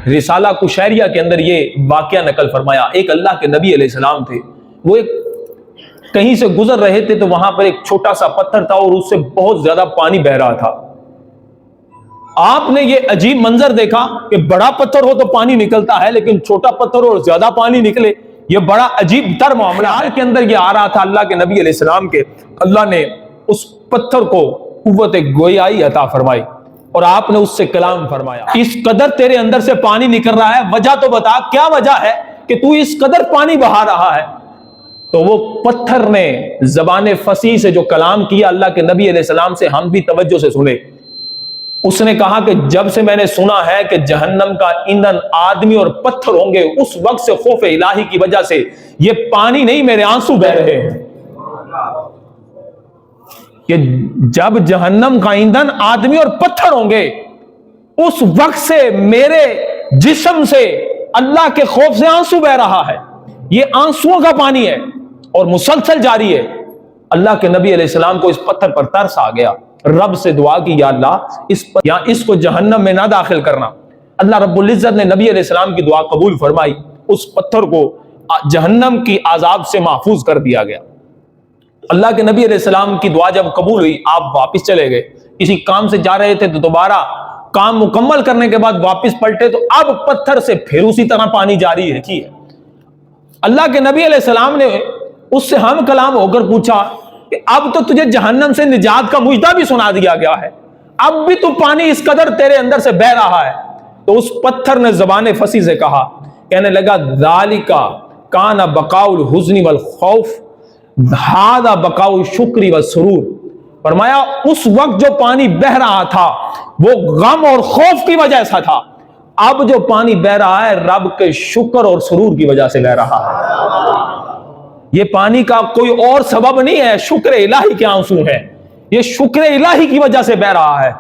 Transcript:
رسالہ کشیریہ کے اندر یہ واقعہ نقل فرمایا. ایک اللہ کے نبی علیہ السلام تھے، وہ ایک کہیں سے گزر رہے تھے تو وہاں پر ایک چھوٹا سا پتھر تھا اور اس سے بہت زیادہ پانی بہ رہا تھا. آپ نے یہ عجیب منظر دیکھا کہ بڑا پتھر ہو تو پانی نکلتا ہے، لیکن چھوٹا پتھر ہو اور زیادہ پانی نکلے، یہ بڑا عجیب تر معاملہ. حال کے اندر یہ آ رہا تھا اللہ کے نبی علیہ السلام کے، اللہ نے اس پتھر کو قوت گویائی عطا فرمائی اور آپ نے اس سے کلام فرمایا. اس قدر تیرے اندر سے پانی نکل رہا ہے، وجہ تو بتا، کیا وجہ ہے کہ تو اس قدر پانی بہا رہا ہے؟ تو وہ پتھر نے زبان فصیح سے جو کلام کیا اللہ کے نبی علیہ السلام سے، ہم بھی توجہ سے سنے. اس نے کہا کہ جب سے میں نے سنا ہے کہ جہنم کا ایندھن آدمی اور پتھر ہوں گے، اس وقت سے خوف الہی کی وجہ سے یہ پانی نہیں، میرے آنسو بہ رہے ہیں. کہ جب جہنم کا ایندھن آدمی اور پتھر ہوں گے، اس وقت سے میرے جسم سے اللہ کے خوف سے آنسو بہ رہا ہے. یہ آنسوؤں کا پانی ہے اور مسلسل جاری ہے. اللہ کے نبی علیہ السلام کو اس پتھر پر ترس آ گیا، رب سے دعا کی، یا اللہ اس کو جہنم میں نہ داخل کرنا. اللہ رب العزت نے نبی علیہ السلام کی دعا قبول فرمائی، اس پتھر کو جہنم کی عذاب سے محفوظ کر دیا گیا. اللہ کے نبی علیہ السلام کی دعا جب قبول ہوئی، آپ واپس چلے گئے. کسی کام سے جا رہے تھے تو دوبارہ کام مکمل کرنے کے بعد واپس پلٹے تو اب پتھر سے پھر اسی طرح پانی جاری ہے. اللہ کے نبی علیہ السلام نے اس سے ہم کلام ہو کر پوچھا کہ اب تو تجھے جہنم سے نجات کا مجدہ بھی سنا دیا گیا ہے، اب بھی تو پانی اس قدر تیرے اندر سے بہ رہا ہے. تو اس پتھر نے زبان فصیح سے کہا، کہنے لگا ذالک کان بقاء الحزن والخوف ھذا بقاء الشکر والسرور. فرمایا اس وقت جو پانی بہ رہا تھا وہ غم اور خوف کی وجہ سے تھا، اب جو پانی بہ رہا ہے رب کے شکر اور سرور کی وجہ سے بہ رہا ہے. یہ پانی کا کوئی اور سبب نہیں ہے، شکر الہی کے آنسو ہے، یہ شکر الہی کی وجہ سے بہ رہا ہے.